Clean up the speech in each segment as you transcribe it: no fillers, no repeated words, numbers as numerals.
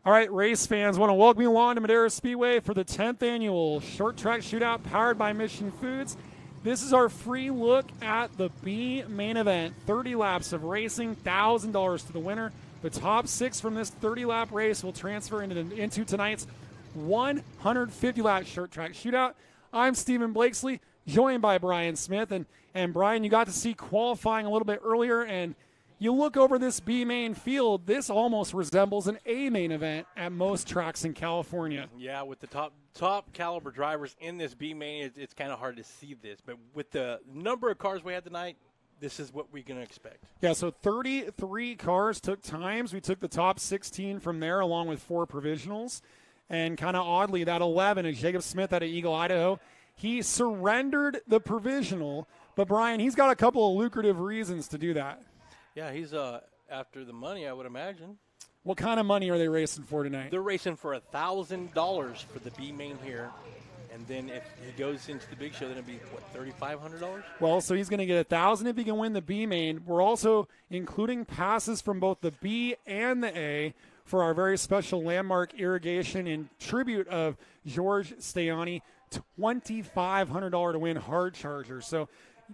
All right, race fans, want to welcome you along to Madera Speedway for the 10th annual Short Track Shootout powered by Mission Foods. This is our free look at the B main event. 30 laps of racing, $1,000 to the winner. The top 6 from this 30-lap race will transfer into tonight's 150-lap Short Track Shootout. I'm Stephen Blakesley, joined by Brian Smith. And Brian, you got to see qualifying a little bit earlier, and you look over this B main field, this almost resembles an A main event at most tracks in California. Yeah, with the top caliber drivers in this B main, it's kind of hard to see this. But with the number of cars we had tonight, this is what we're going to expect. Yeah, so 33 cars took times. We took the top 16 from there along with 4 provisionals. And kind of oddly, that 11 is Jacob Smith out of Eagle, Idaho. He surrendered the provisional, but Brian, he's got a couple of lucrative reasons to do that. Yeah, he's after the money, I would imagine. What kind of money are they racing for tonight? They're racing for $1,000 for the B main here. And then if he goes into the big show, then it'll be, what, $3,500? Well, so he's going to get $1,000 if he can win the B main. We're also including passes from both the B and the A for our very special landmark irrigation in tribute of George Stayani. $2,500 to win hard charger. So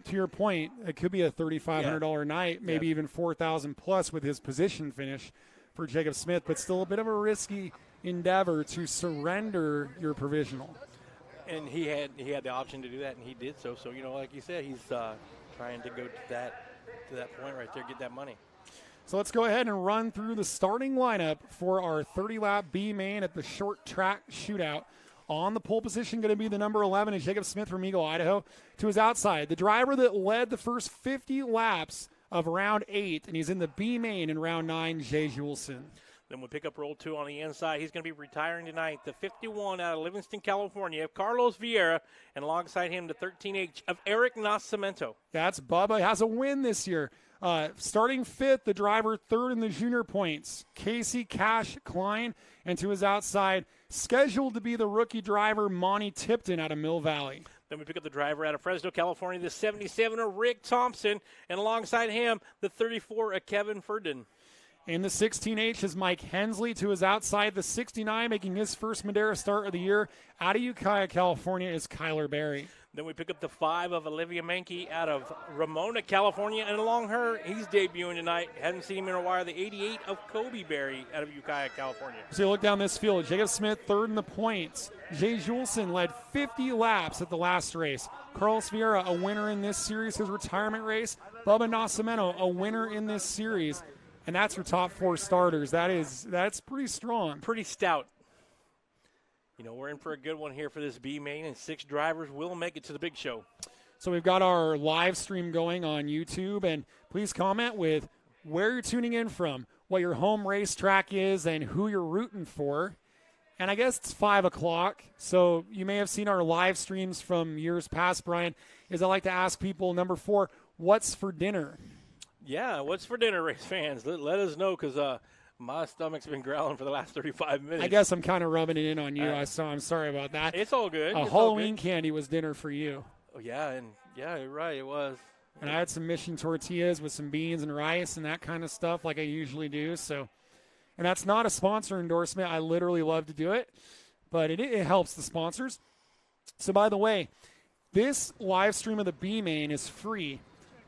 to your point, it could be a $3,500 night, maybe even $4,000 plus with his position finish for Jacob Smith, but still a bit of a risky endeavor to surrender your provisional. And he had the option to do that, and he did so. So, like you said, he's trying to go to that point right there, get that money. So let's go ahead and run through the starting lineup for our 30-lap B main at the Short Track Shootout. On the pole position, going to be the number 11 is Jacob Smith from Eagle, Idaho. To his outside, the driver that led the first 50 laps of round 8, and he's in the B main in round 9, Jay Julesen. Then we'll pick up roll 2 on the inside. He's going to be retiring tonight. The 51 out of Livingston, California, Carlos Vieira, and alongside him, the 13H of Eric Nascimento. That's Bubba. He has a win this year. Starting 5th, the driver 3rd in the junior points, Casey Cash Klein. And to his outside, scheduled to be the rookie driver, Monty Tipton out of Mill Valley. Then we pick up the driver out of Fresno, California, the 77 of Rick Thompson. And alongside him, the 34 of Kevin Ferdin. In the 16H is Mike Hensley. To his outside, the 69, making his first Madera start of the year. Out of Ukiah, California, is Kyler Berry. Then we pick up the 5 of Olivia Mankey out of Ramona, California. And along her, he's debuting tonight. Hadn't seen him in a while. The 88 of Kobe Berry out of Ukiah, California. So you look down this field. Jacob Smith, 3rd in the points. Jay Julesen led 50 laps at the last race. Carlos Vieira, a winner in this series, his retirement race. Bubba Nascimento, a winner in this series. And that's your top 4 starters. That's pretty strong. Pretty stout. We're in for a good one here for this B main, and 6 drivers will make it to the big show. So we've got our live stream going on YouTube, and please comment with where you're tuning in from, what your home racetrack is, and who you're rooting for. And I guess it's 5 o'clock, so you may have seen our live streams from years past, Brian, is I like to ask people, number 4, what's for dinner? Yeah, what's for dinner, race fans? Let us know, because my stomach's been growling for the last 35 minutes. I guess I'm kind of rubbing it in on you. I'm sorry about that. It's all good. Halloween candy was dinner for you. Oh, yeah, you're right, it was. And I had some mission tortillas with some beans and rice and that kind of stuff like I usually do. So, and that's not a sponsor endorsement. I literally love to do it, but it helps the sponsors. So, by the way, this live stream of the B main is free.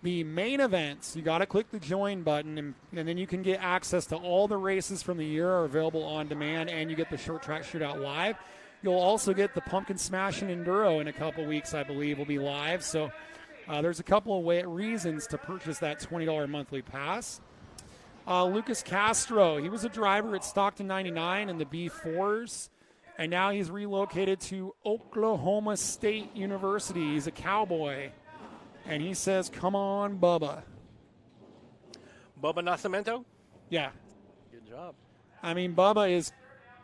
The main events, you got to click the join button, and then you can get access to all the races from the year are available on demand, and you get the Short Track Shootout live. You'll also get the Pumpkin Smash and Enduro in a couple weeks, I believe, will be live. So there's a couple of reasons to purchase that $20 monthly pass. Lucas Castro, he was a driver at Stockton 99 in the B4s, and now he's relocated to Oklahoma State University. He's a Cowboy. And he says, come on, Bubba. Bubba Nascimento? Yeah. Good job. I mean, Bubba is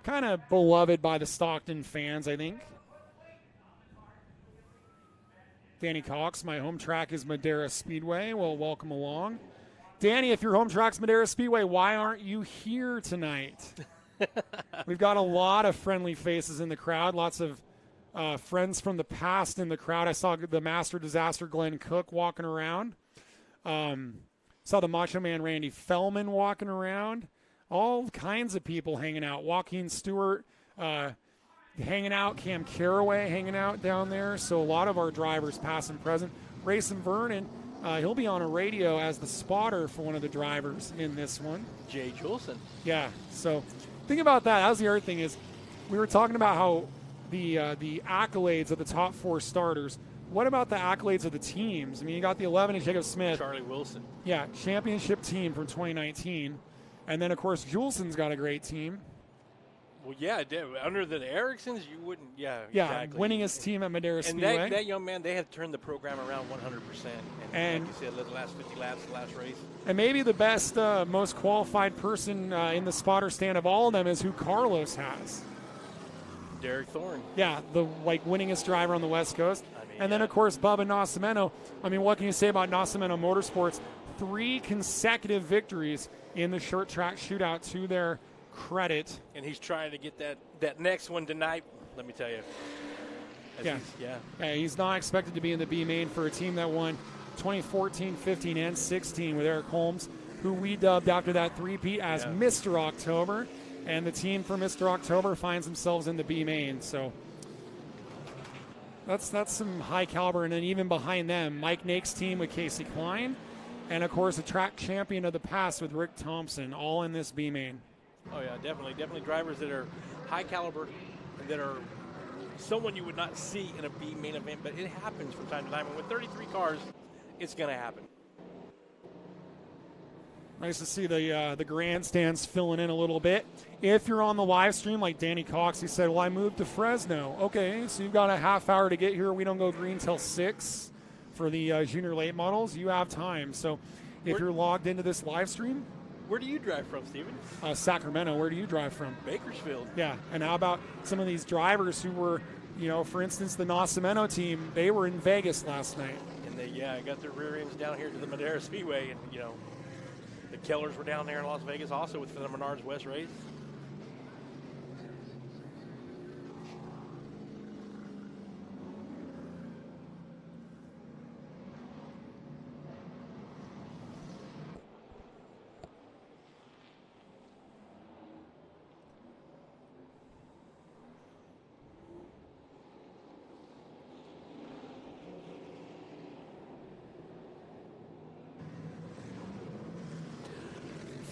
kind of beloved by the Stockton fans, I think. Danny Cox, my home track is Madera Speedway. Well, welcome along. Danny, if your home track's Madera Speedway, why aren't you here tonight? We've got a lot of friendly faces in the crowd, lots of friends from the past in the crowd. I saw the Master Disaster Glenn Cook walking around. Saw the Macho Man Randy Fellman walking around. all kinds of people hanging out. Joaquin Stewart hanging out, Cam Carraway hanging out down there. So a lot of our drivers, past and present. Grayson Vernon, he'll be on a radio as the spotter for one of the drivers in this one. Jay Juleson. Yeah, so think about that. That was the other thing is we were talking about how the accolades of the top 4 starters. What about the accolades of the teams? I mean, you got the 11 and Jacob Smith. Charlie Wilson. Yeah, championship team from 2019. And then, of course, Juleson's got a great team. Well, yeah, under the Ericksons, you wouldn't, Yeah, exactly. winningest team at Madera And Speedway. that young man, they have turned the program around 100%. And like you said, the last 50 laps, the last race. And maybe the best, most qualified person in the spotter stand of all of them is who Carlos has. Derek Thorne. Yeah, the winningest driver on the West Coast. And then, of course, Bubba Nascimento. I mean, what can you say about Nascimento Motorsports? 3 consecutive victories in the short track shootout to their credit. And he's trying to get that next one tonight, let me tell you. He's not expected to be in the B main for a team that won 2014, 15, and 16 with Eric Holmes, who we dubbed after that three-peat as Mr. October. And the team for Mr. October finds themselves in the B main. So that's some high caliber. And then even behind them, Mike Nake's team with Casey Klein. And, of course, a track champion of the past with Rick Thompson, all in this B main. Oh, yeah, definitely drivers that are high caliber and that are someone you would not see in a B main event, but it happens from time to time. And with 33 cars, it's going to happen. Nice to see the grandstands filling in a little bit. If you're on the live stream, like Danny Cox, he said, well, I moved to Fresno. Okay, so you've got a half hour to get here. We don't go green till 6 for the junior late models. You have time. So if you're logged into this live stream. Where do you drive from, Steven? Sacramento. Where do you drive from? Bakersfield. Yeah, and how about some of these drivers who were, for instance, the Nascimento team, they were in Vegas last night. And they, got their rear ends down here to the Madera Speedway, and, the Kellers were down there in Las Vegas also with the Menards West race.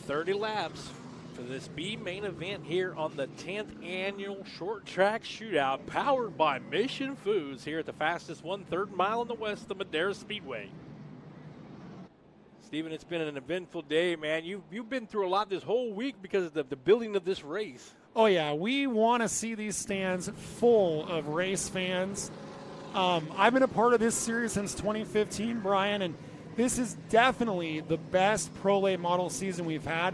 .30 laps for this B main event here on the 10th annual Short Track Shootout, powered by Mission Foods here at the fastest 1/3 mile in the west of Madera Speedway. Stephen, it's been an eventful day, man. You've been through a lot this whole week because of the building of this race. Oh, yeah. We want to see these stands full of race fans. I've been a part of this series since 2015, Brian, and this is definitely the best Pro Late Model season we've had.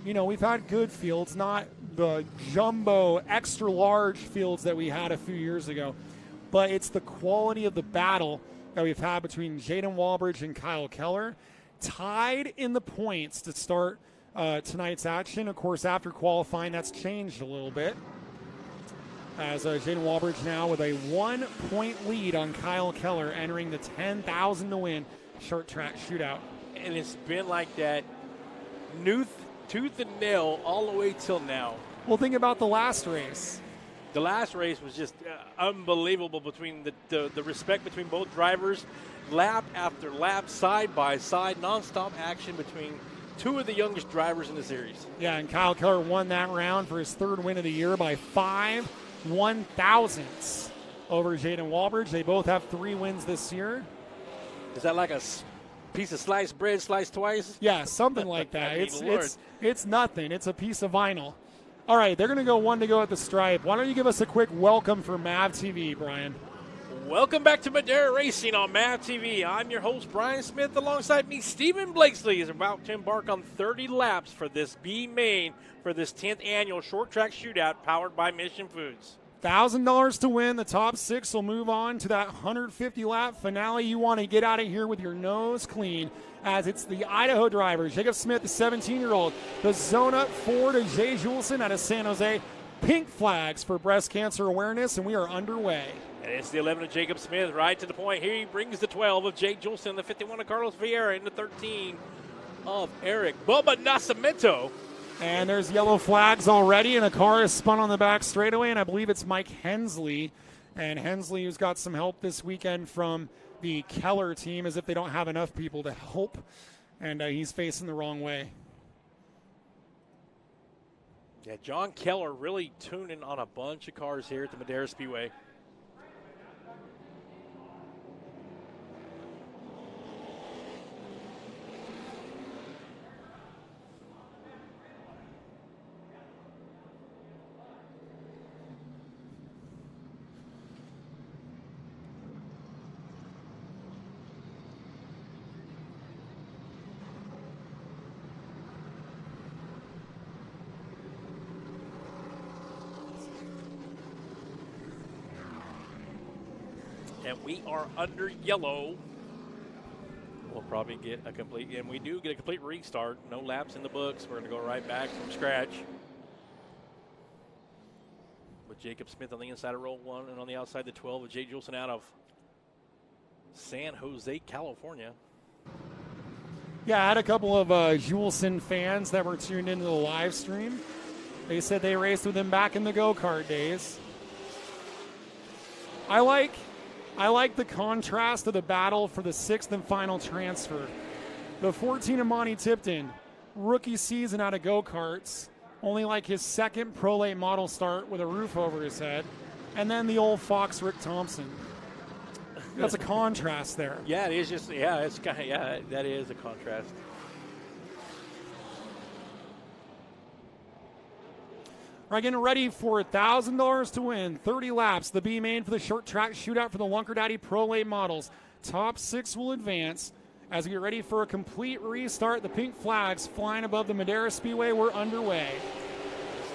We've had good fields, not the jumbo, extra large fields that we had a few years ago, but it's the quality of the battle that we've had between Jaden Walbridge and Kyle Keller, tied in the points to start tonight's action. Of course, after qualifying, that's changed a little bit, as Jaden Walbridge now with a 1-point lead on Kyle Keller entering the 10,000 to win short track shootout. And it's been like that tooth and nail all the way till now. Well, think about the last race. The last race was just unbelievable between the respect between both drivers. Lap after lap, side by side, nonstop action between two of the youngest drivers in the series. Yeah, and Kyle Keller won that round for his 3rd win of the year by 5 1/1000ths over Jaden Walbridge. They both have 3 wins this year. Is that like a piece of sliced bread sliced twice? Yeah, something like that. It's nothing. It's a piece of vinyl. All right, they're going to go 1 to go at the stripe. Why don't you give us a quick welcome for MAV TV, Brian? Welcome back to Madera Racing on MAV TV. I'm your host, Brian Smith. Alongside me, Stephen Blakesley is about to embark on 30 laps for this B main for this 10th annual Short Track Shootout powered by Mission Foods. $1,000 to win. The top 6 will move on to that 150-lap finale. You want to get out of here with your nose clean, as it's the Idaho driver, Jacob Smith, the 17-year-old. The zone up 4 to Jay Julesen out of San Jose. Pink flags for breast cancer awareness, and we are underway. And it's the 11 of Jacob Smith right to the point. Here he brings the 12 of Jay Julesen, the 51 of Carlos Vieira, and the 13 of Eric Bubba Nascimento. And there's yellow flags already, and a car is spun on the back straightaway, and I believe it's Mike Hensley. And Hensley, who's got some help this weekend from the Keller team, as if they don't have enough people to help. And he's facing the wrong way. Yeah, John Keller really tuning on a bunch of cars here at the Madera Speedway. And we are under yellow. We'll probably get a complete, and we do get a complete restart. No laps in the books. We're going to go right back from scratch. With Jacob Smith on the inside of row 1, and on the outside the 12 with Jay Juleson out of San Jose, California. Yeah, I had a couple of Juleson fans that were tuned into the live stream. They said they raced with him back in the go-kart days. I like the contrast of the battle for the 6th and final transfer. The 14 of Monty Tipton, rookie season out of go-karts, only like his 2nd Pro Late Model start with a roof over his head, and then the old Fox Rick Thompson. That's a contrast there. Yeah, it is just, yeah, it's kind of, yeah, that is a contrast. All right, getting ready for $1,000 to win. 30 laps. The B main for the short track shootout for the LunkerDaddy Pro Late Models. Top 6 will advance. As we get ready for a complete restart, the pink flags flying above the Madera Speedway. We're underway.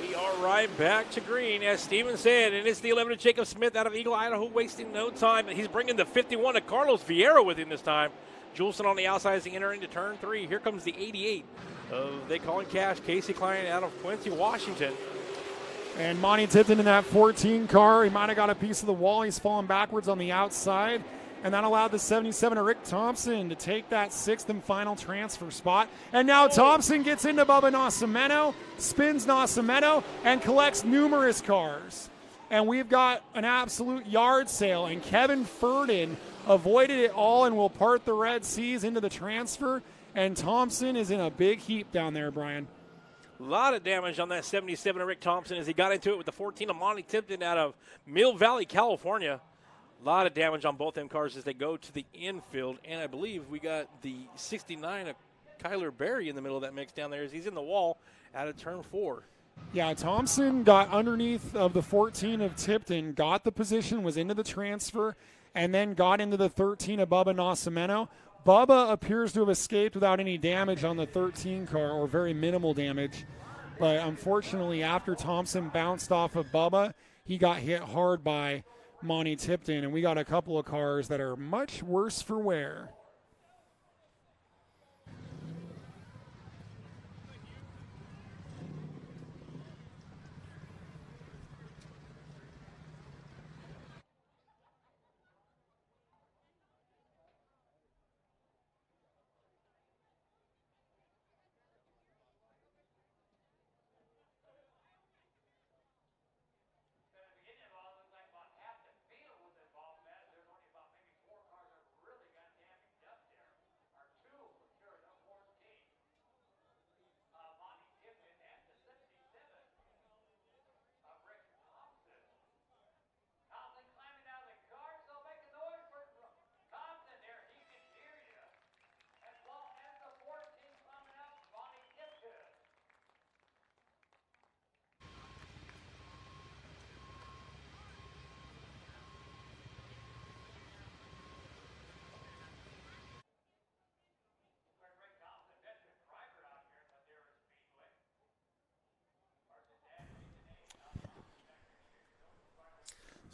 We are right back to green, as Steven said, and it's the 11 of Jacob Smith out of Eagle, Idaho, wasting no time. And he's bringing the 51 of Carlos Vieira with him this time. Juleson on the outside as he enter into turn 3. Here comes the 88 of, they call him Cash, Casey Klein out of Quincy, Washington. And Monty Tipton in that 14 car. He might have got a piece of the wall. He's falling backwards on the outside. And that allowed the 77 of Rick Thompson to take that 6th and final transfer spot. And now Thompson gets into Bubba Nascimento, spins Nascimento, and collects numerous cars. And we've got an absolute yard sale. And Kevin Furden avoided it all and will part the Red Seas into the transfer. And Thompson is in a big heap down there, Brian. A lot of damage on that 77 of Rick Thompson as he got into it with the 14 of Monty Tipton out of Mill Valley, California. A lot of damage on both them cars as they go to the infield. And I believe we got the 69 of Kyler Berry in the middle of that mix down there as he's in the wall out of turn 4. Yeah, Thompson got underneath of the 14 of Tipton, got the position, was into the transfer, and then got into the 13 of Bubba Nascimento. Bubba appears to have escaped without any damage on the 13 car, or very minimal damage. But unfortunately, after Thompson bounced off of Bubba, he got hit hard by Monty Tipton, and we got a couple of cars that are much worse for wear.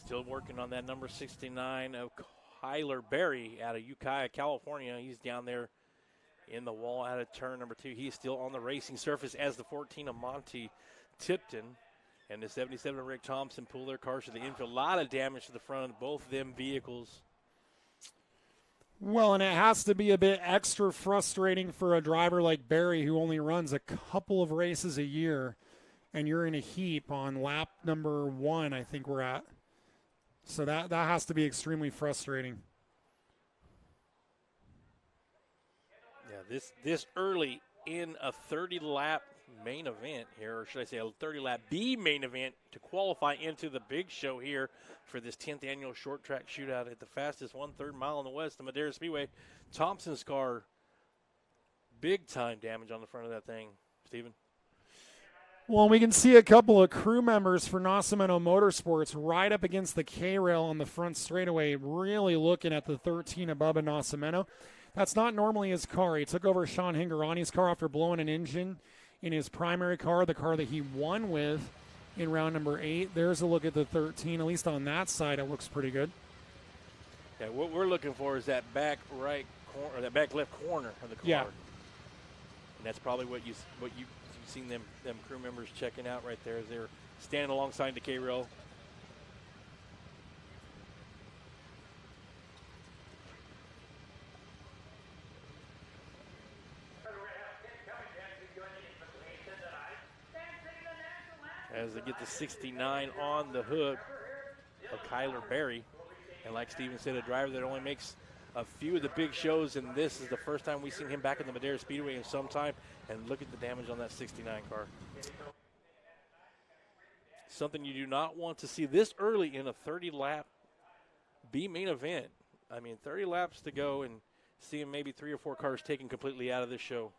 Still working on that number 69 of Kyler Berry out of Ukiah, California. He's down there in the wall out of turn number 2. He's still on the racing surface as the 14 of Monty Tipton and the 77 of Rick Thompson pull their cars to the infield. A lot of damage to the front of both of them vehicles. Well, and it has to be a bit extra frustrating for a driver like Barry who only runs a couple of races a year, and you're in a heap on lap number 1, I think we're at. So that has to be extremely frustrating. Yeah, this early in a 30-lap main event here, or should I say a 30-lap B main event to qualify into the big show here for this 10th annual short track shootout at the fastest 1/3 mile in the West, the Madera Speedway. Thompson's car, big time damage on the front of that thing, Steven. Well, we can see a couple of crew members for Nascimento Motorsports right up against the K-rail on the front straightaway, really looking at the 13 of Bubba Nascimento. That's not normally his car. He took over Sean Hingorani's car after blowing an engine in his primary car, the car that he won with in round number 8. There's a look at the 13. At least on that side, it looks pretty good. Yeah, what we're looking for is that back right corner, or that back left corner of the car. Yeah. And that's probably what you've seen them crew members checking out right there as they're standing alongside the K-rail. As they get the 69 on the hood of Kyler Berry. And like Steven said, a driver that only makes a few of the big shows, and this is the first time we've seen him back in the Madera Speedway in some time. And look at the damage on that 69 car. Something you do not want to see this early in a 30-lap B main event. I mean, 30 laps to go and seeing maybe 3 or 4 cars taken completely out of this show.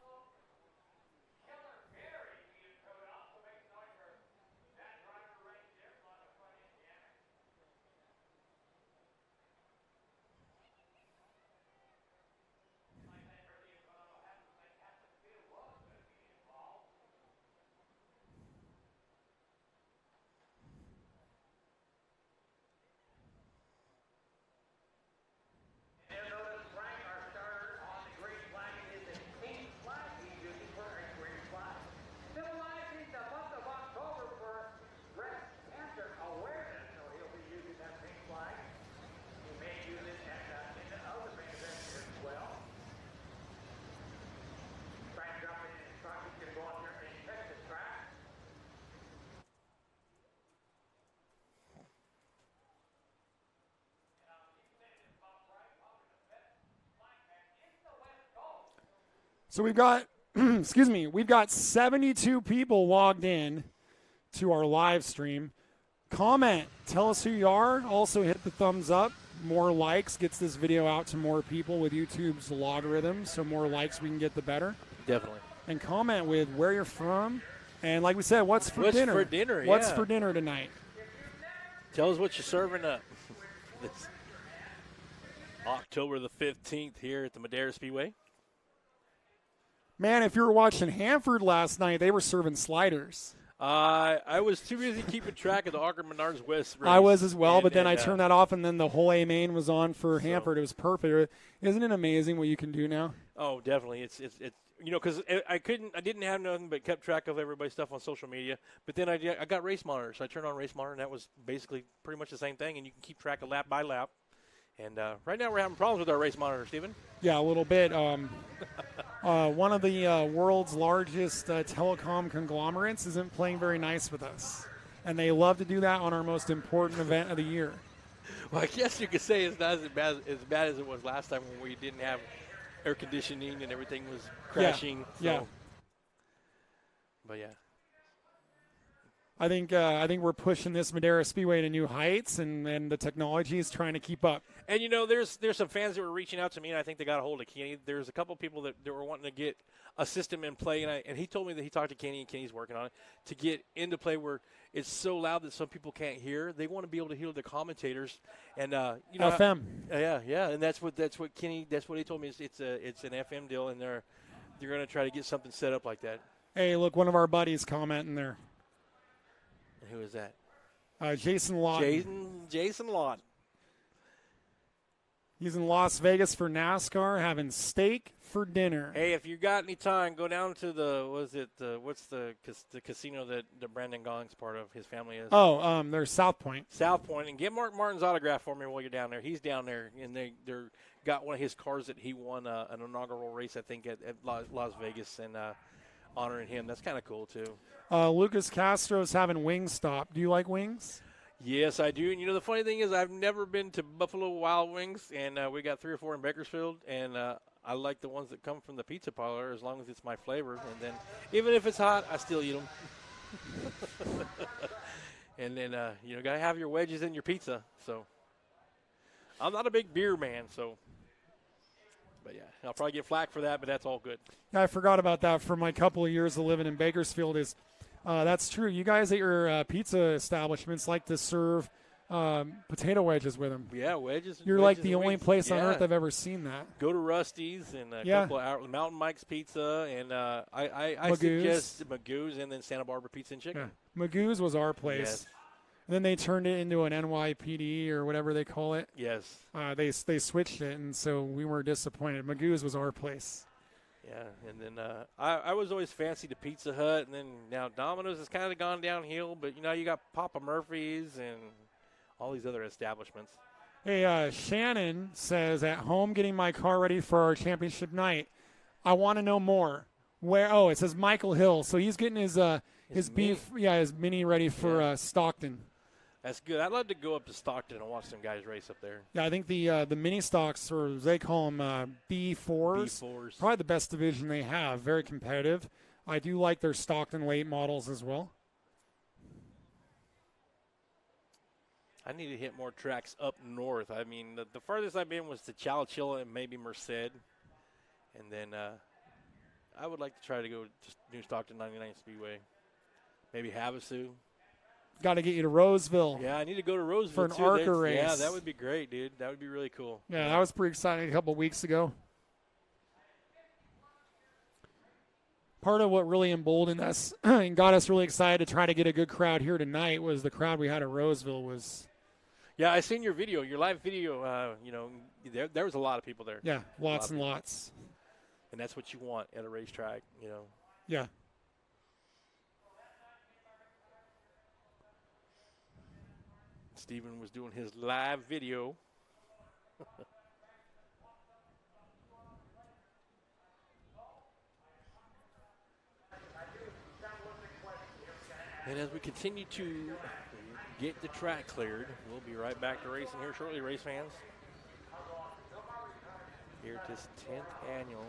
So we've got, we've got 72 people logged in to our live stream. Comment, tell us who you are. Also hit the thumbs up. More likes gets this video out to more people with YouTube's logarithm. So more likes we can get, the better. Definitely. And comment with where you're from. And like we said, what's for dinner? What's for dinner, What's for dinner tonight? Tell us what you're serving up. This October the 15th here at the Madera Speedway. Man, if you were watching Hanford last night, they were serving sliders. I was too busy keeping track of the Augur Menards West race. I was as well, but then I turned that off, and then the whole A main was on for Hanford. It was perfect. Isn't it amazing what you can do now? Oh, definitely. It's because I didn't have nothing but kept track of everybody's stuff on social media. But then I got race monitors. So I turned on race monitor, and that was basically pretty much the same thing. And you can keep track of lap by lap. And right now we're having problems with our race monitor, Steven. Yeah, a little bit. One of the world's largest telecom conglomerates isn't playing very nice with us. And they love to do that on our most important event of the year. Well, I guess you could say it's not as bad as it was last time when we didn't have air conditioning and everything was crashing. Yeah. But, yeah. I think we're pushing this Madera Speedway to new heights, and the technology is trying to keep up. And, there's some fans that were reaching out to me, and I think they got a hold of Kenny. There's a couple people that were wanting to get a system in play, and he told me that he talked to Kenny, and Kenny's working on it, to get into play where it's so loud that some people can't hear. They want to be able to hear the commentators. And, FM. Yeah, and that's what Kenny, that's what he told me. It's an FM deal, and they're going to try to get something set up like that. Hey, look, one of our buddies commenting there. Who is that? Jason Lawton. Jason Lawton. He's in Las Vegas for NASCAR, having steak for dinner. Hey, if you got any time, go down to what's the casino that Brandon Golling's part of, his family is? Oh, there's South Point. South Point, and get Mark Martin's autograph for me while you're down there. He's down there, and they're got one of his cars that he won an inaugural race, I think, at Las Vegas, and honoring him. That's kind of cool, too. Lucas Castro's having Wingstop. Do you like wings? Yes, I do. And, the funny thing is I've never been to Buffalo Wild Wings, and we got 3 or 4 in Bakersfield, and I like the ones that come from the pizza parlor as long as it's my flavor. And then even if it's hot, I still eat them. And then, got to have your wedges in your pizza. So I'm not a big beer man, so. But, yeah, I'll probably get flack for that, but that's all good. Yeah, I forgot about that for my couple of years of living in Bakersfield is that's true. You guys at your pizza establishments like to serve potato wedges with them. Yeah, wedges. You're wedges like the only wings. place on earth I've ever seen that. Go to Rusty's and a couple of Mountain Mike's Pizza, and I suggest Magoo's and then Santa Barbara Pizza and Chicken. Yeah. Magoo's was our place. Yes. And then they turned it into an NYPD or whatever they call it. Yes. They switched it, and so we were disappointed. Magoo's was our place. Yeah, and then I was always fancy to Pizza Hut, and then now Domino's has kind of gone downhill, but, you got Papa Murphy's and all these other establishments. Hey, Shannon says, at home getting my car ready for our championship night. I want to know more. Where? Oh, it says Michael Hill. So he's getting his Mini ready for Stockton. That's good. I'd love to go up to Stockton and watch some guys race up there. Yeah, I think the mini stocks, or as they call them, B4s, probably the best division they have. Very competitive. I do like their Stockton late models as well. I need to hit more tracks up north. I mean, the farthest I've been was to Chowchilla and maybe Merced. And then I would like to try to go to New Stockton 99 Speedway. Maybe Havasu. Got to get you to Roseville. Yeah, I need to go to Roseville for an too. ARCA race. Yeah, that would be great, dude. That would be really cool. Yeah, that was pretty exciting a couple of weeks ago. Part of what really emboldened us and got us really excited to try to get a good crowd here tonight was the crowd we had at Roseville was. Yeah, I seen your video, your live video. There was a lot of people there. Yeah, lots and lots. And that's what you want at a racetrack, Yeah. Steven was doing his live video. And as we continue to get the track cleared, we'll be right back to racing here shortly, race fans. Here at this 10th annual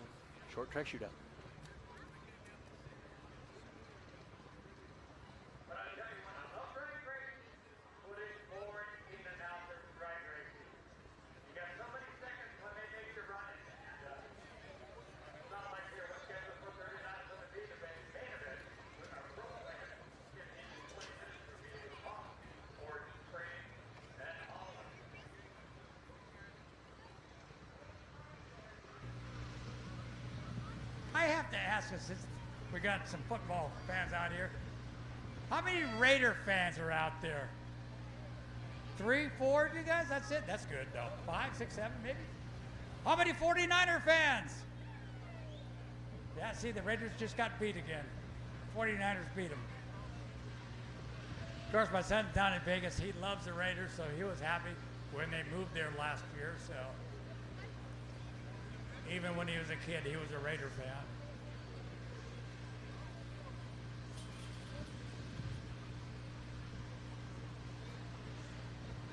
Short Track Shootout. I have to ask us, since we got some football fans out here, how many Raider fans are out there? 3, 4, you guys? That's it? That's good, though. 5, 6, 7, maybe? How many 49er fans? Yeah, see, the Raiders just got beat again. 49ers beat them. Of course, my son's down in Vegas. He loves the Raiders, so he was happy when they moved there last year, so. Even when he was a kid, he was a Raider fan.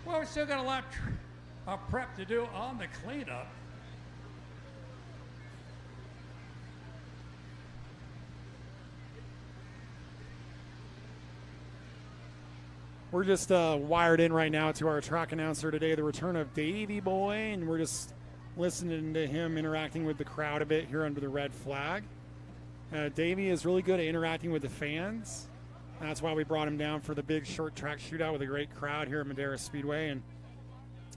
Well, we still got a lot of prep to do on the cleanup. We're just wired in right now to our track announcer today, the return of Davey Boy, and we're just listening to him interacting with the crowd a bit here under the red flag. Davey is really good at interacting with the fans. That's why we brought him down for the big short track shootout with a great crowd here at Madera Speedway. And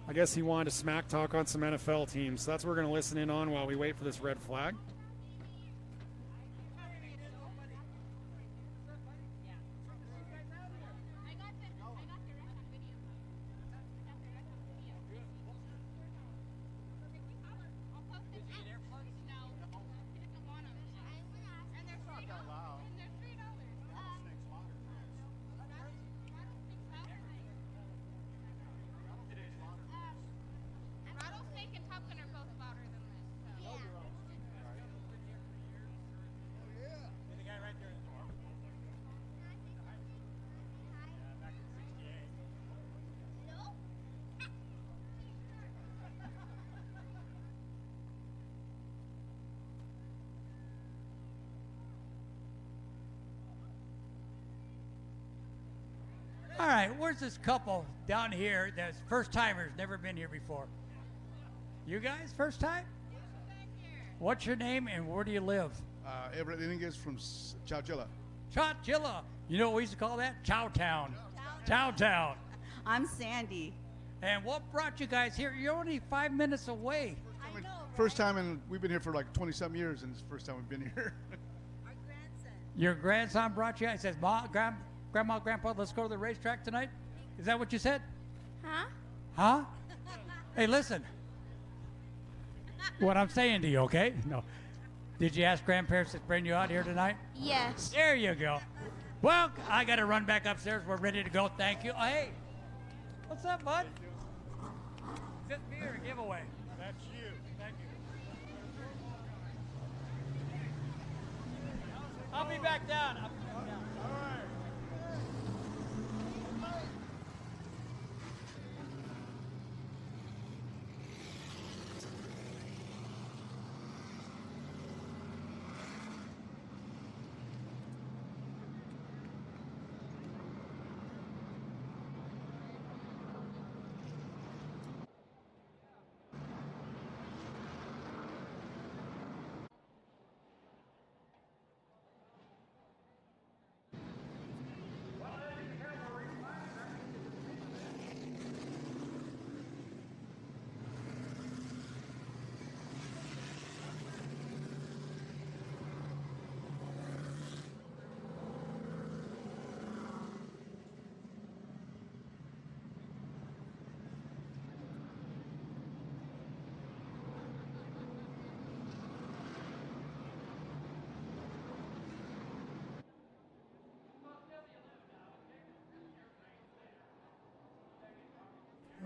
I guess he wanted to smack talk on some NFL teams. So that's what we're going to listen in on while we wait for this red flag. Rattlesnake and Top Gun are both $5. All right, where's this couple down here that's first timers, never been here before? You guys, first time? What's your name and where do you live? Everett Inningus from Chowchilla. Chowchilla. You know what we used to call that? Chowtown. Chowtown. I'm Sandy. And what brought you guys here? You're only 5 minutes away. I know, First time, and we've been here for like 20-some years, and it's the first time we've been here. Our grandson. Your grandson brought you out. He says, Grandma, Grandpa, let's go to the racetrack tonight. Is that what you said? Huh? Huh? Hey, listen. What I'm saying to you, okay? No. Did you ask grandparents to bring you out here tonight? Yes. There you go. Well, I got to run back upstairs. We're ready to go. Thank you. Hey, what's up, bud? Sit beer giveaway. That's you. Thank you. I'll be back down. All right.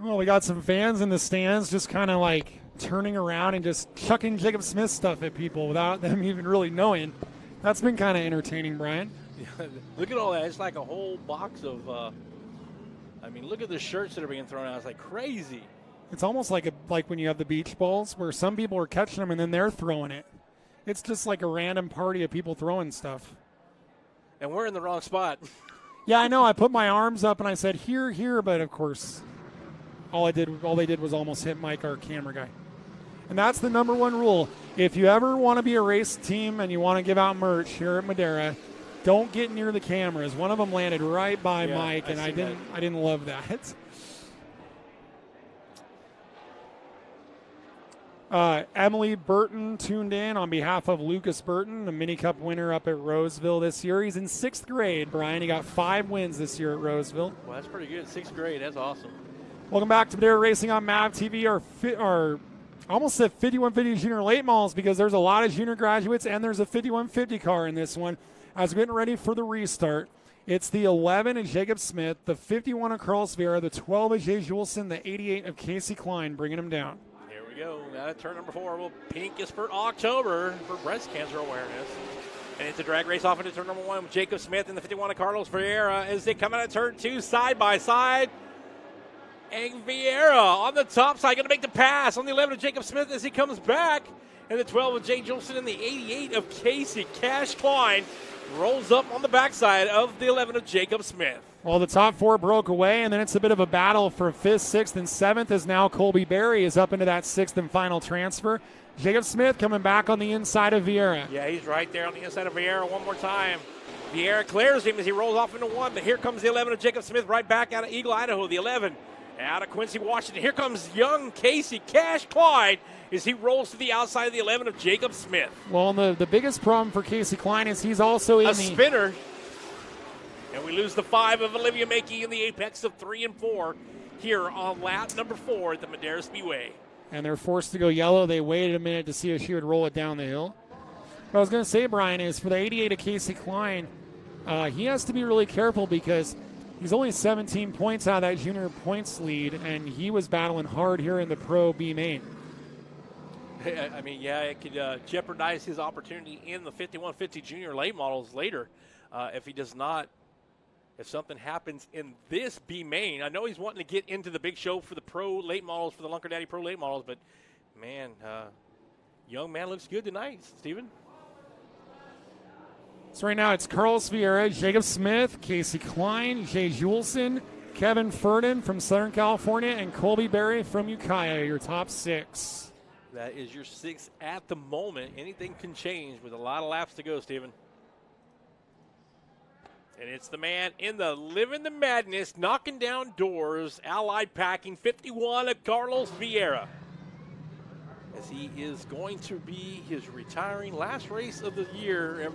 Well, we got some fans in the stands just kind of like turning around and just chucking Jacob Smith stuff at people without them even really knowing. That's been kind of entertaining, Brian. Yeah, look at all that. It's like a whole box of, I mean, look at the shirts that are being thrown out. It's like crazy. It's almost like when you have the beach balls where some people are catching them and then they're throwing it. It's just like a random party of people throwing stuff. And we're in the wrong spot. Yeah, I know. I put my arms up and I said, here, but of course, all they did was almost hit Mike, our camera guy. And that's the number one rule. If you ever want to be a race team and you want to give out merch here at Madera, don't get near the cameras. One of them landed right by Mike, and I didn't love that. Emily Burton tuned in on behalf of Lucas Burton, a mini cup winner up at Roseville this year. He's in 6th grade, Brian. He got 5 wins this year at Roseville. Well, that's pretty good. 6th grade. That's awesome. Welcome back to Madera Racing on MAV TV. Our almost said 5150 junior late models, because there's a lot of junior graduates and there's a 5150 car in this one. As we're getting ready for the restart, it's the 11 of Jacob Smith, the 51 of Carlos Vieira, the 12 of Jay Julesen, the 88 of Casey Klein, bringing him down. Here we go. Now at turn number 4. Well, pink is for October for breast cancer awareness. And it's a drag race off into turn number 1 with Jacob Smith and the 51 of Carlos Vieira as they come out of turn 2 side by side. And Vieira on the top side going to make the pass on the 11 of Jacob Smith as he comes back. And the 12 of Jay Julesen and the 88 of Casey Cash Klein rolls up on the backside of the 11 of Jacob Smith. Well, the top 4 broke away, and then it's a bit of a battle for 5th, 6th, and 7th as now Colby Berry is up into that 6th and final transfer. Jacob Smith coming back on the inside of Vieira. Yeah, he's right there on the inside of Vieira one more time. Vieira clears him as he rolls off into 1, but here comes the 11 of Jacob Smith right back out of Eagle, Idaho, the 11. Out of Quincy, Washington. Here comes young Casey Cash Klein as he rolls to the outside of the 11 of Jacob Smith. Well, and the biggest problem for Casey Klein is he's also in a spinner. And we lose the 5 of Olivia Makey in the apex of 3 and 4 here on lap number 4 at the Madera Speedway. And they're forced to go yellow. They waited a minute to see if she would roll it down the hill. What I was going to say, Brian, is for the 88 of Casey Klein, he has to be really careful because he's only 17 points out of that junior points lead, and he was battling hard here in the Pro B main. I mean, yeah, it could jeopardize his opportunity in the 5150 junior late models later if he does not. If something happens in this B main, I know he's wanting to get into the big show for the Pro Late Models, for the LunkerDaddy Pro Late Models, but man, young man looks good tonight, Steven. So right now it's Carlos Vieira, Jacob Smith, Casey Klein, Jay Juleson, Kevin Ferdin from Southern California, and Colby Berry from Ukiah, your top 6. That is your 6 at the moment. Anything can change with a lot of laps to go, Steven. And it's the man in the living the madness, knocking down doors, Allied Packing, 51 of Carlos Vieira. As he is going to be his retiring last race of the year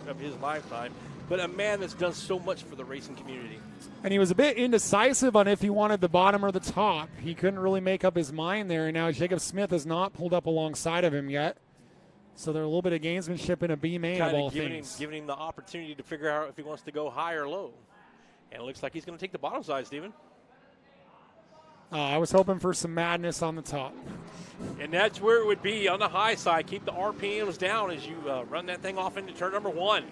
of his lifetime, but a man that's done so much for the racing community. And he was a bit indecisive on if he wanted the bottom or the top. He couldn't really make up his mind there. And now Jacob Smith has not pulled up alongside of him yet. So there's a little bit of gamesmanship in a B main of all things. Giving him the opportunity to figure out if he wants to go high or low. And it looks like he's going to take the bottom side, Steven. I was hoping for some madness on the top. And that's where it would be on the high side. Keep the RPMs down as you run that thing off into turn number 1.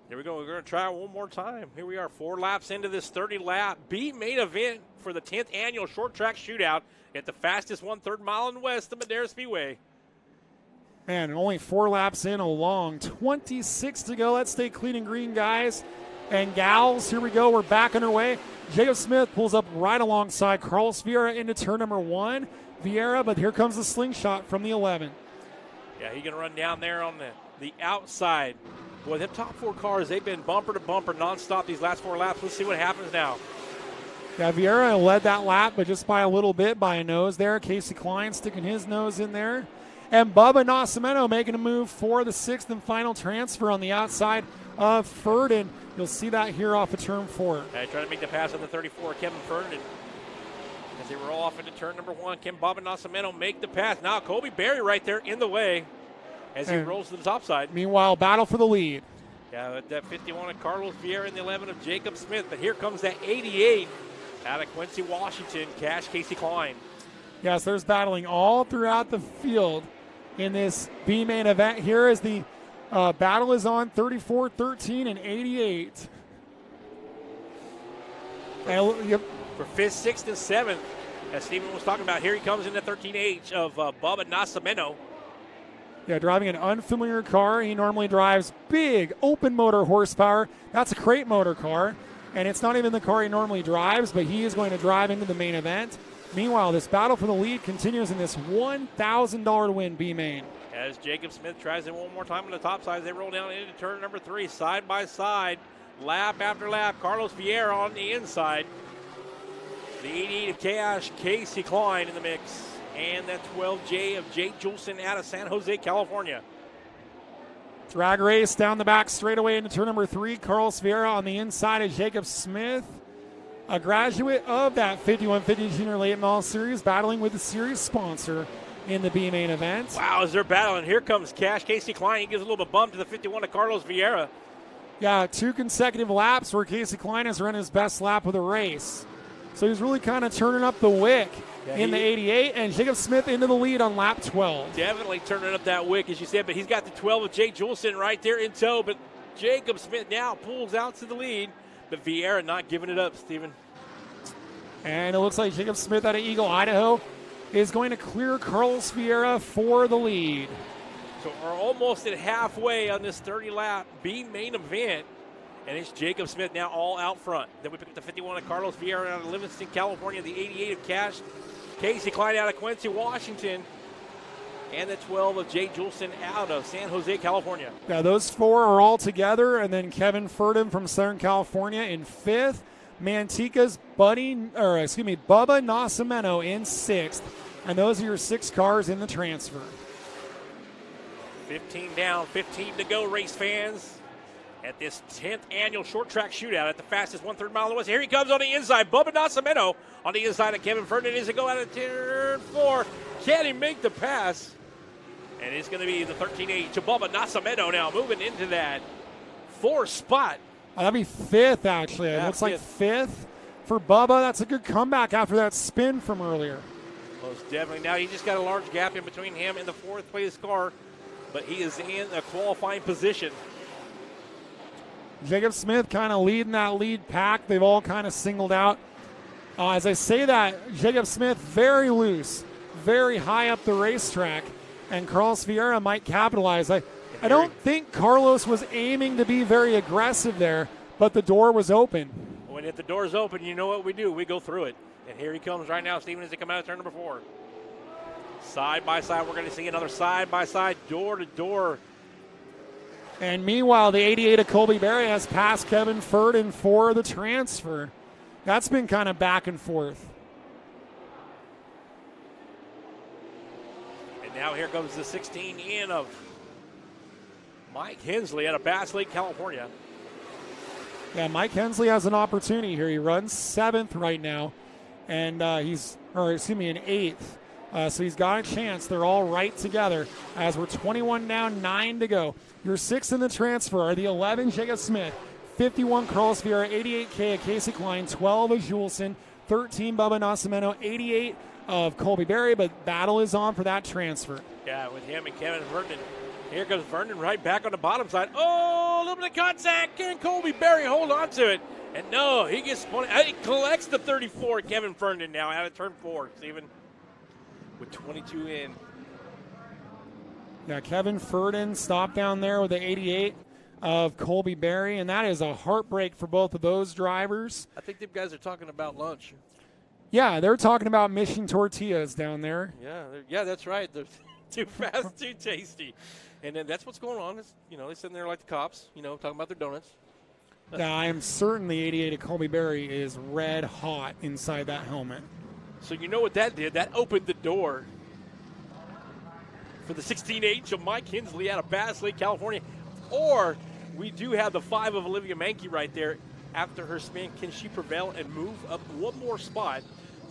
Here we go. We're going to try it one more time. Here we are, 4 laps into this 30-lap B main event for the 10th annual Short Track Shootout at the fastest 1/3 mile in west of Madera Speedway. Man, only 4 laps in along. 26 to go. Let's stay clean and green, guys and gals. Here we go. We're back underway. Jacob Smith pulls up right alongside Carlos Vieira into turn number 1. Vieira, but here comes the slingshot from the 11. Yeah, he's going to run down there on the outside. Boy, them top 4 cars, they've been bumper to bumper nonstop these last 4 laps. Let's see what happens now. Yeah, Vieira led that lap, but just by a little bit, by a nose there. Casey Klein sticking his nose in there. And Bubba Nascimento making a move for the 6th and final transfer on the outside of Ferdin. You'll see that here off of turn 4. Trying to make the pass on the 34, Kevin Ferdin. As they roll off into turn number 1, can Bubba Nascimento make the pass? Now Colby Berry right there in the way as he rolls to the top side. Meanwhile, battle for the lead. Yeah, that 51 of Carlos Vieira and the 11 of Jacob Smith. But here comes that 88 out of Quincy, Washington, Cash Casey Klein. Yes, there's battling all throughout the field in this B main event. Here is the battle is on 34, 13, and 88. For 5th, 6th, and 7th, as Steven was talking about, here he comes in the 13H of Bubba Nascimento. Yeah, driving an unfamiliar car. He normally drives big open motor horsepower. That's a crate motor car, and it's not even the car he normally drives, but he is going to drive into the main event. Meanwhile, this battle for the lead continues in this $1,000 to win B main. As Jacob Smith tries it one more time on the top side, as they roll down into turn number 3, side by side, lap after lap. Carlos Vieira on the inside. The 88 of Cash Casey Klein in the mix. And that 12J of Jay Juleson out of San Jose, California. Drag race down the back straightaway into turn number 3. Carlos Vieira on the inside of Jacob Smith, a graduate of that 5150 Junior Late Model Series, battling with the series sponsor in the B main event. Wow, as they're battling, here comes Cash Casey Klein. He gives a little bit of bump to the 51 of Carlos Vieira. Yeah, 2 consecutive laps where Casey Klein has run his best lap of the race. So he's really kind of turning up the wick in the 88, and Jacob Smith into the lead on lap 12. Definitely turning up that wick, as you said, but he's got the 12 of Jay Juleson right there in tow, but Jacob Smith now pulls out to the lead, but Vieira not giving it up, Steven. And it looks like Jacob Smith out of Eagle, Idaho, is going to clear Carlos Vieira for the lead. So we're almost at halfway on this 30-lap B main event, and it's Jacob Smith now all out front. Then we pick up the 51 of Carlos Vieira out of Livingston, California, the 88 of Cash Casey Klein out of Quincy, Washington, and the 12 of Jay Juleson out of San Jose, California. Yeah, those 4 are all together, and then Kevin Ferdin from Southern California in 5th. Manteca's Bubba Nascimento in 6th. And those are your 6 cars in the transfer. 15 down, 15 to go, race fans, at this 10th annual Short Track Shootout at the fastest 1/3 mile in the west. Here he comes on the inside. Bubba Nascimento on the inside of Kevin Ferdinand as they go out of turn 4. Can he make the pass? And it's going to be the 13-8 to Bubba Nascimento now moving into that 4th spot. That'd be 5th, actually. It looks like 5th for Bubba. That's a good comeback after that spin from earlier. Most definitely. Now he just got a large gap in between him and the 4th place car, but he is in a qualifying position. Jacob Smith kind of leading that lead pack. They've all kind of singled out. As I say that, Jacob Smith very loose, very high up the racetrack. and Carlos Vieira might capitalize. I don't think Carlos was aiming to be very aggressive there, but the door was open. When the door's open, you know what we do. We go through it. And here he comes right now, Steven, as they come out of turn number 4. Side by side, we're going to see another side by side, door to door. And meanwhile, the 88 of Colby Berry has passed Kevin Furden for the transfer. That's been kind of back and forth. And now here comes the 16 in of Mike Hensley out of Bass Lake, California. Yeah, Mike Hensley has an opportunity here. He runs 7th right now, and in 8th. So he's got a chance. They're all right together as we're 21 down, 9 to go. Your 6 in the transfer are the 11 Jacob Smith, 51 Carlos Vieira, 88K of Casey Klein, 12 of Julesen, 13 Bubba Nascimento, 88 of Colby Berry, but battle is on for that transfer. Yeah, with him and Kevin Vernon. Here comes Vernon right back on the bottom side. Oh, a little bit of contact. Can Colby Berry hold on to it? And no, he gets spun. He collects the 34. Kevin Vernon now out of turn 4, Steven, with 22 in. Yeah, Kevin Furden stopped down there with the 88 of Colby Berry, and that is a heartbreak for both of those drivers. I think them guys are talking about lunch. Yeah, they're talking about Mission Tortillas down there. Yeah, that's right. They're too fast, too tasty. And then that's what's going on. Is, they're sitting there like the cops, talking about their donuts. Yeah, I am certain the 88 of Colby Berry is red hot inside that helmet. So you know what that did? That opened the door for the 16H of Mike Hensley out of Bass Lake, California. Or we do have the 5 of Olivia Mankey right there. After her spin, can she prevail and move up one more spot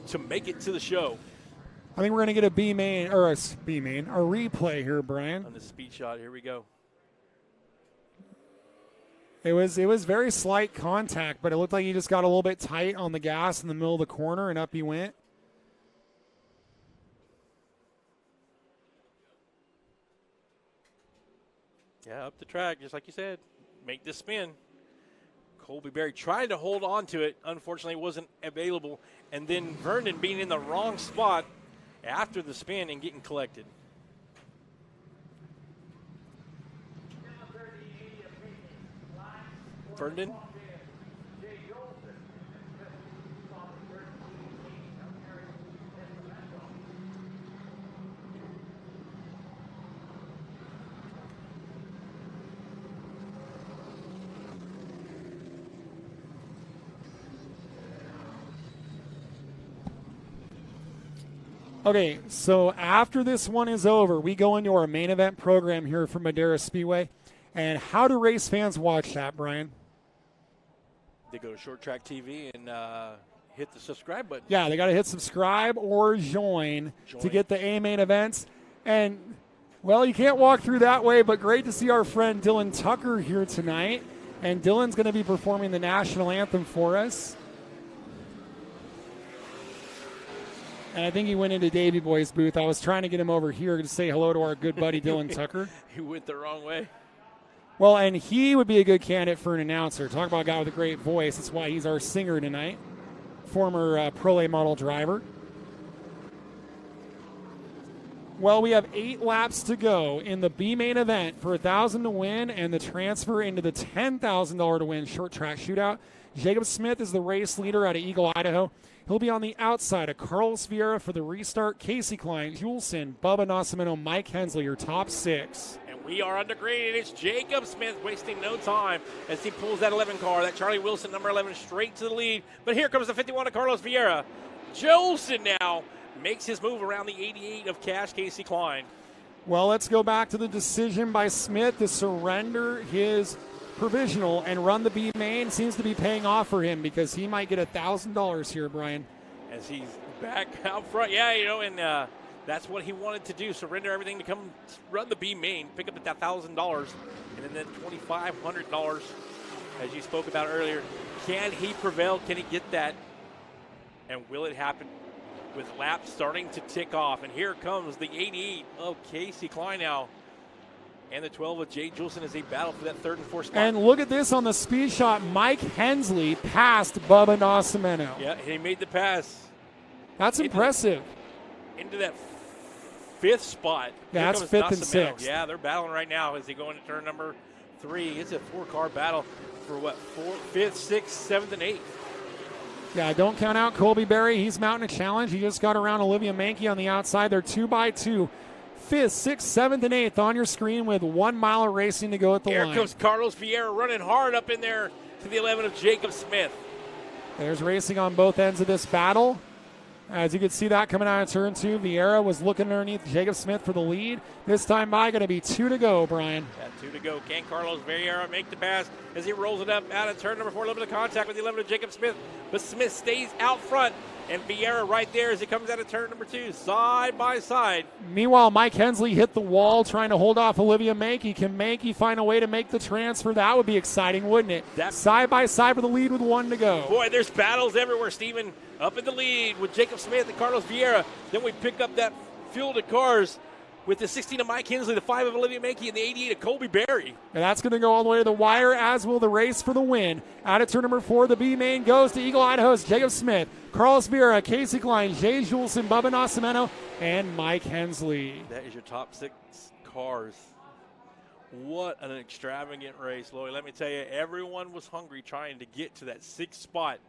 to make it to the show? I think we're going to get a replay here, Brian. On the speed shot, here we go. It was very slight contact, but it looked like he just got a little bit tight on the gas in the middle of the corner, and up he went. Yeah, up the track, just like you said. Make the spin. Colby Berry tried to hold on to it. Unfortunately, it wasn't available. And then Vernon being in the wrong spot after the spin and getting collected. Vernon. Okay, so after this one is over, we go into our main event program here for Madera Speedway. And how do race fans watch that, Brian? They go to ShortTrack TV and hit the subscribe button. Yeah, they got to hit subscribe or join to get the A main events. And, well, you can't walk through that way, but great to see our friend Dylan Tucker here tonight. And Dylan's going to be performing the national anthem for us. And I think he went into Davey Boy's booth. I was trying to get him over here to say hello to our good buddy Dylan Tucker. He went the wrong way. Well, and he would be a good candidate for an announcer. Talk about a guy with a great voice. That's why he's our singer tonight. Former Pro Late Model driver. Well, we have 8 laps to go in the B main event for $1,000 to win and the transfer into the $10,000 to win short track shootout. Jacob Smith is the race leader out of Eagle, Idaho. He'll be on the outside of Carlos Vieira for the restart. Casey Klein, Julesen, Bubba Nascimento, Mike Hensley, your top 6. And we are under green, and it's Jacob Smith wasting no time as he pulls that 11 car. That Charlie Wilson, number 11, straight to the lead. But here comes the 51 of Carlos Vieira. Julesen now makes his move around the 88 of Cash Casey Klein. Well, let's go back to the decision by Smith to surrender his provisional and run the B main. Seems to be paying off for him because he might get $1,000 here, Brian. As he's back out front. Yeah, and that's what he wanted to do, surrender everything to come run the B main, pick up that $1,000, and then $2,500, as you spoke about earlier. Can he prevail? Can he get that? And will it happen with laps starting to tick off? And here comes the 88 of Casey Klein now. And the 12 of Jay Julesen as they battle for that 3rd and 4th spot. And look at this on the speed shot. Mike Hensley passed Bubba Nascimento. Yeah, he made the pass. That's impressive. Into that fifth spot. Yeah, Here that's comes fifth and Nascimento. sixth. Yeah, they're battling right now as they go into turn number 3. It's a 4-car battle for what, 5th, 6th, 7th, and 8th. Yeah, don't count out Colby Berry. He's mounting a challenge. He just got around Olivia Mankey on the outside. They're 2x2. 5th, 6th, 7th, and 8th on your screen with 1 mile of racing to go at the line. Here comes Carlos Vieira running hard up in there to the 11 of Jacob Smith. There's racing on both ends of this battle. As you can see that coming out of turn 2, Vieira was looking underneath Jacob Smith for the lead. This time by, going to be 2 to go, Brian. Yeah, 2 to go. Can Carlos Vieira make the pass as he rolls it up out of turn number 4? A little bit of contact with the 11 of Jacob Smith, but Smith stays out front. And Vieira right there as he comes out of turn number 2, side by side. Meanwhile, Mike Hensley hit the wall trying to hold off Olivia Mankey. Can Mankey find a way to make the transfer? That would be exciting, wouldn't it? Side by side for the lead with 1 to go. Boy, there's battles everywhere, Stephen. Up in the lead with Jacob Smith and Carlos Vieira. Then we pick up that field of cars with the 16 of Mike Hensley, the 5 of Olivia Mankey, and the 88 of Colby Berry. And that's going to go all the way to the wire, as will the race for the win. Out of turn number 4, the B main goes to Eagle Idaho's Jacob Smith, Carlos Vieira, Casey Klein, Jay Julesen, Bubba Nascimento, and Mike Hensley. That is your top 6 cars. What an extravagant race, Lloyd. Let me tell you, everyone was hungry trying to get to that 6th spot.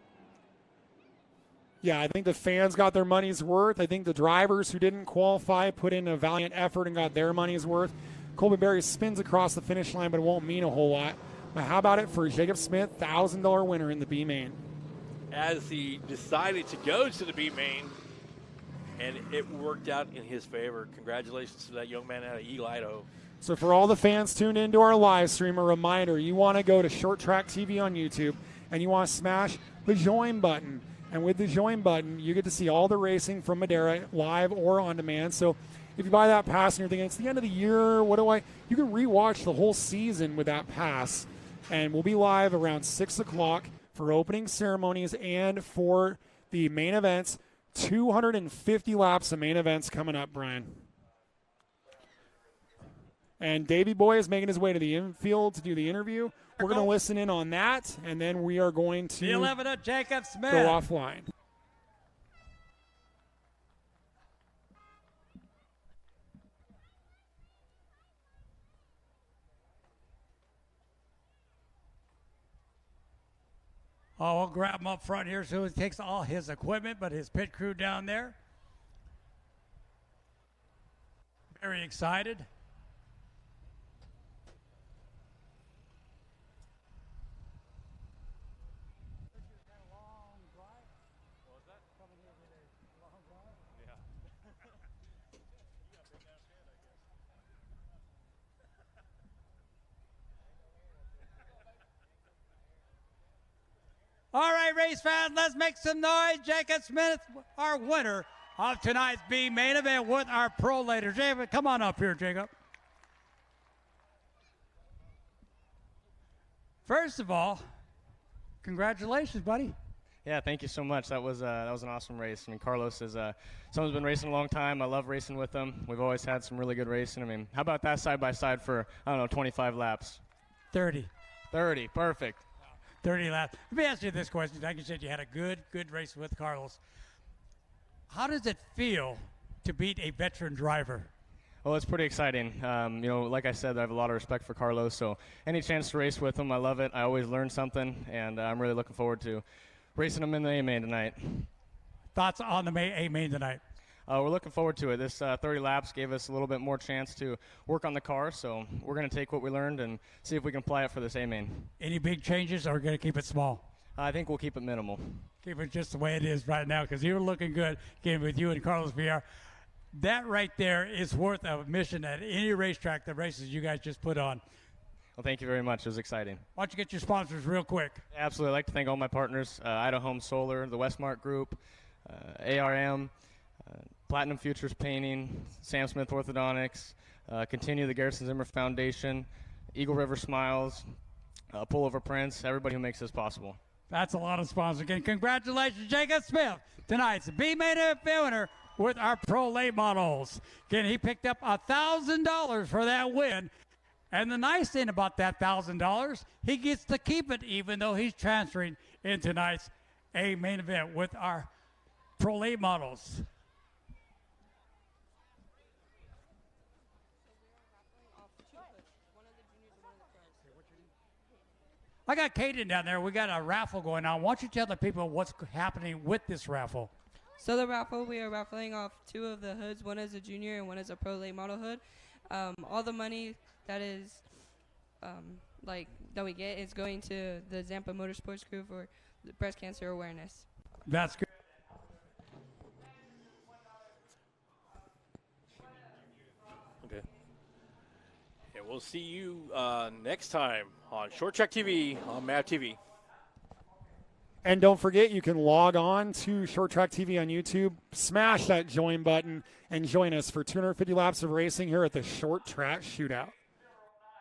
Yeah, I think the fans got their money's worth. I think the drivers who didn't qualify put in a valiant effort and got their money's worth. Colby Berry spins across the finish line, but it won't mean a whole lot. But how about it for Jacob Smith, $1,000 winner in the B main? As he decided to go to the B main, and it worked out in his favor. Congratulations to that young man out of Eagle, Idaho. So for all the fans tuned into our live stream, a reminder, you want to go to ShortTrack TV on YouTube, and you want to smash the join button. And with the join button, you get to see all the racing from Madera live or on demand. So if you buy that pass and you're thinking, it's the end of the year, you can rewatch the whole season with that pass. And we'll be live around 6 o'clock for opening ceremonies and for the main events. 250 laps of main events coming up, Brian. And Davey Boy is making his way to the infield to do the interview. We're going to listen in on that, and then we are going to the 11 of Jacob Smith. Go offline. Oh, we'll grab him up front here so he takes all his equipment, but his pit crew down there. Very excited. All right, race fans, let's make some noise. Jacob Smith, our winner of tonight's B main event with our pro later. Jacob, come on up here, Jacob. First of all, congratulations, buddy. Yeah, thank you so much. That was an awesome race. I mean, Carlos is someone's been racing a long time. I love racing with him. We've always had some really good racing. I mean, how about that side by side for 25 laps? 30. 30, perfect. 30 laps. Let me ask you this question. Like you said, you had a good race with Carlos. How does it feel to beat a veteran driver? Well, it's pretty exciting. Like I said, I have a lot of respect for Carlos, so any chance to race with him, I love it. I always learn something, and I'm really looking forward to racing him in the A-Main tonight. Thoughts on the A-Main tonight? We're looking forward to it. This 30 laps gave us a little bit more chance to work on the car, so we're going to take what we learned and see if we can apply it for this A-Main. Any big changes, or are we going to keep it small? I think we'll keep it minimal. Keep it just the way it is right now, because you're looking good again with you and Carlos VR. That right there is worth a mission at any racetrack, the races you guys just put on. Well, thank you very much. It was exciting. Why don't you get your sponsors real quick? Absolutely. I'd like to thank all my partners, Idaho Home Solar, the Westmark Group, ARM, Platinum Futures Painting, Sam Smith Orthodontics, Continue the Garrison Zimmer Foundation, Eagle River Smiles, Pullover Prints, everybody who makes this possible. That's a lot of sponsors. Again, congratulations, Jacob Smith, tonight's B-Main event winner with our Pro Late Models. Again, he picked up $1,000 for that win. And the nice thing about that $1,000, he gets to keep it even though he's transferring in tonight's A-Main event with our Pro Late Models. I got Kaden down there. We got a raffle going on. Why don't you tell the people what's happening with this raffle? So the raffle, we are raffling off 2 of the hoods. One is a junior and one is a pro late model hood. All the money that is that we get is going to the Zampa Motorsports Crew for the breast cancer awareness. That's good. Okay. And we'll see you next time on Short Track TV on Mav TV. And don't forget, you can log on to ShortTrack TV on YouTube, smash that join button, and join us for 250 laps of racing here at the Short Track Shootout.